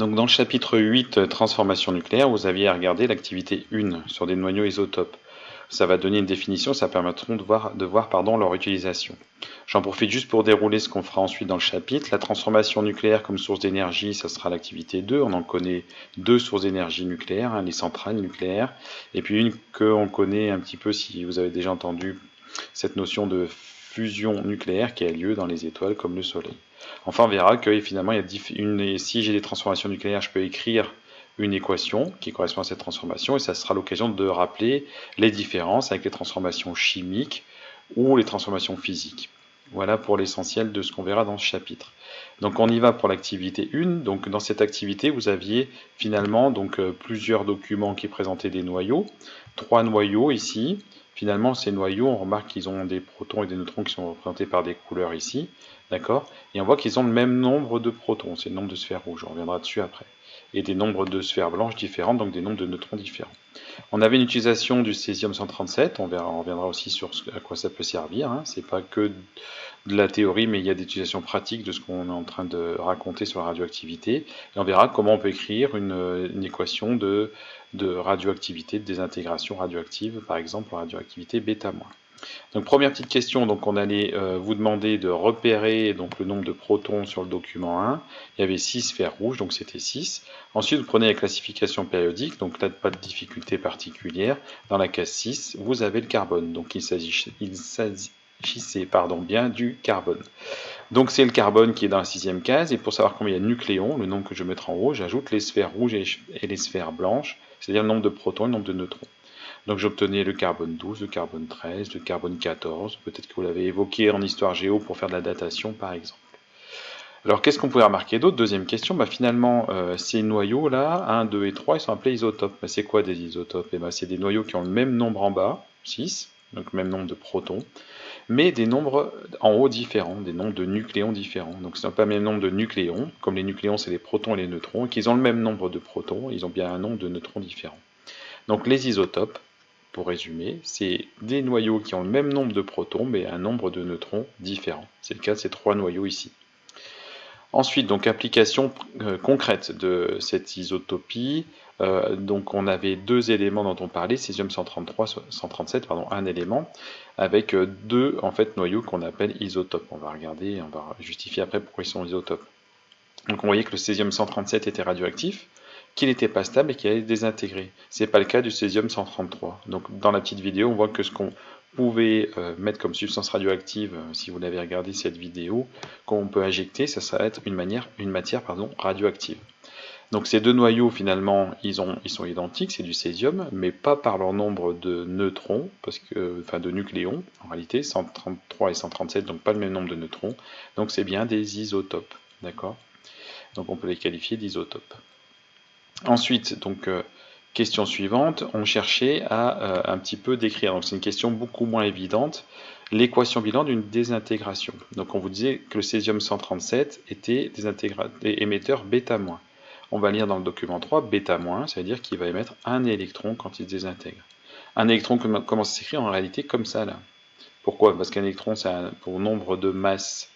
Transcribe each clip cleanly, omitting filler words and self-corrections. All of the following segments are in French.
Donc dans le chapitre 8, transformation nucléaire, vous aviez à regarder l'activité 1 sur des noyaux isotopes. Ça va donner une définition, ça permettra de voir leur utilisation. J'en profite juste pour dérouler ce qu'on fera ensuite dans le chapitre. La transformation nucléaire comme source d'énergie, ça sera l'activité 2. On en connaît deux sources d'énergie nucléaire, les centrales nucléaires, et puis une qu'on connaît un petit peu si vous avez déjà entendu cette notion de fusion nucléaire qui a lieu dans les étoiles comme le Soleil. Enfin, on verra que finalement, si j'ai des transformations nucléaires, je peux écrire une équation qui correspond à cette transformation, et ça sera l'occasion de rappeler les différences avec les transformations chimiques ou les transformations physiques. Voilà pour l'essentiel de ce qu'on verra dans ce chapitre. Donc on y va pour l'activité 1. Donc dans cette activité, vous aviez finalement plusieurs documents qui présentaient des noyaux, 3 noyaux ici. Finalement, ces noyaux, on remarque qu'ils ont des protons et des neutrons qui sont représentés par des couleurs ici, d'accord? Et on voit qu'ils ont le même nombre de protons, c'est le nombre de sphères rouges, on reviendra dessus après. Et des nombres de sphères blanches différentes, donc des nombres de neutrons différents. On avait une utilisation du césium-137, on reviendra aussi sur à quoi ça peut servir, hein. C'est pas que de la théorie, mais il y a des utilisations pratiques de ce qu'on est en train de raconter sur la radioactivité. Et on verra comment on peut écrire une équation de radioactivité, de désintégration radioactive, par exemple en radioactivité β-. Donc première petite question, donc on allait vous demander de repérer donc le nombre de protons sur le document 1. Il y avait 6 sphères rouges, donc c'était 6. Ensuite, vous prenez la classification périodique, donc là pas de difficulté particulière. Dans la case 6, vous avez le carbone, donc il s'agissait bien du carbone. Donc c'est le carbone qui est dans la 6e case, et pour savoir combien il y a de nucléons, le nombre que je mettrai en haut, j'ajoute les sphères rouges et les sphères blanches, c'est-à-dire le nombre de protons et le nombre de neutrons. Donc j'obtenais le carbone 12, le carbone 13, le carbone 14, peut-être que vous l'avez évoqué en histoire géo pour faire de la datation par exemple. Alors qu'est-ce qu'on pouvait remarquer d'autre? Deuxième question, finalement ces noyaux là, 1, 2 et 3, ils sont appelés isotopes. C'est quoi des isotopes? C'est des noyaux qui ont le même nombre en bas, 6, donc le même nombre de protons, mais des nombres en haut différents, des nombres de nucléons différents. Donc ce n'est pas le même nombre de nucléons, comme les nucléons c'est les protons et les neutrons, et qu'ils ont le même nombre de protons, ils ont bien un nombre de neutrons différents. Donc les isotopes, pour résumer, c'est des noyaux qui ont le même nombre de protons, mais un nombre de neutrons différent. C'est le cas de ces 3 noyaux ici. Ensuite, donc application concrète de cette isotopie. Donc on avait 2 éléments dont on parlait, césium 137, un élément, avec 2 en fait noyaux qu'on appelle isotopes. On va regarder, on va justifier après pourquoi ils sont isotopes. Donc on voyait que le césium 137 était radioactif, qu'il n'était pas stable et qu'il allait désintégrer. Ce n'est pas le cas du césium 133. Donc dans la petite vidéo, on voit que ce qu'on pouvait mettre comme substance radioactive, si vous l'avez regardé cette vidéo, qu'on peut injecter, ça va être une matière radioactive. Donc ces 2 noyaux finalement, ils sont identiques, c'est du césium, mais pas par leur nombre de neutrons, de nucléons, en réalité, 133 et 137, donc pas le même nombre de neutrons, donc c'est bien des isotopes, d'accord? Donc on peut les qualifier d'isotopes. Ensuite, question suivante, on cherchait à un petit peu décrire, donc c'est une question beaucoup moins évidente, l'équation bilan d'une désintégration. Donc on vous disait que le césium 137 était émetteur β-. On va lire dans le document 3, β-, ça veut dire qu'il va émettre un électron quand il se désintègre. Un électron, comment ça s'écrit en réalité? Comme ça là. Pourquoi? Parce qu'un électron, c'est pour nombre de masse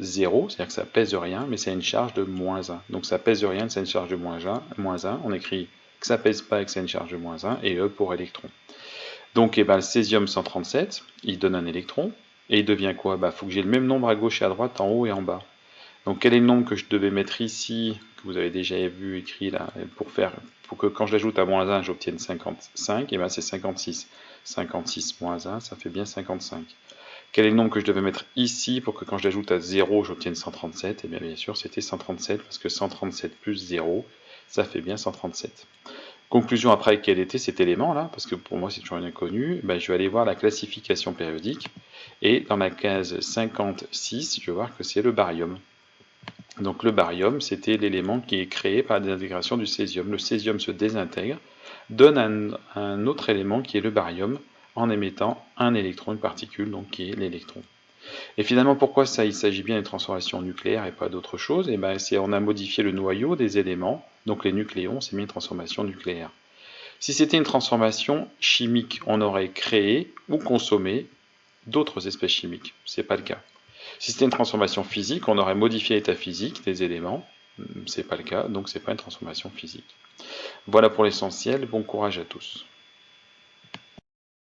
0, c'est-à-dire que ça pèse rien, mais ça a une charge de moins 1. Donc ça pèse rien, ça a une charge de moins 1. On écrit que ça pèse pas et que ça a une charge de moins 1, et E pour électron. Donc le césium 137, il donne un électron, et il devient quoi? Il faut que j'ai le même nombre à gauche et à droite, en haut et en bas. Donc quel est le nombre que je devais mettre ici, que vous avez déjà vu écrit là, pour que quand je l'ajoute à moins 1, j'obtienne 55, et c'est 56. 56 moins 1, ça fait bien 55. Quel est le nombre que je devais mettre ici pour que quand je l'ajoute à 0, j'obtienne 137? Et bien sûr, c'était 137, parce que 137 plus 0, ça fait bien 137. Conclusion après, quel était cet élément-là? Parce que pour moi, c'est toujours un inconnu. Je vais aller voir la classification périodique. Et dans la case 56, je vais voir que c'est le baryum. Donc le baryum, c'était l'élément qui est créé par la désintégration du césium. Le césium se désintègre, donne un autre élément qui est le baryum, en émettant un électron, une particule, donc qui est l'électron. Et finalement, pourquoi ça? Il s'agit bien d'une transformation nucléaire et pas d'autre chose. On a modifié le noyau des éléments, donc les nucléons, c'est bien une transformation nucléaire. Si c'était une transformation chimique, on aurait créé ou consommé d'autres espèces chimiques. Ce n'est pas le cas. Si c'était une transformation physique, on aurait modifié l'état physique des éléments, C'est pas le cas, donc c'est pas une transformation physique. Voilà pour l'essentiel, bon courage à tous.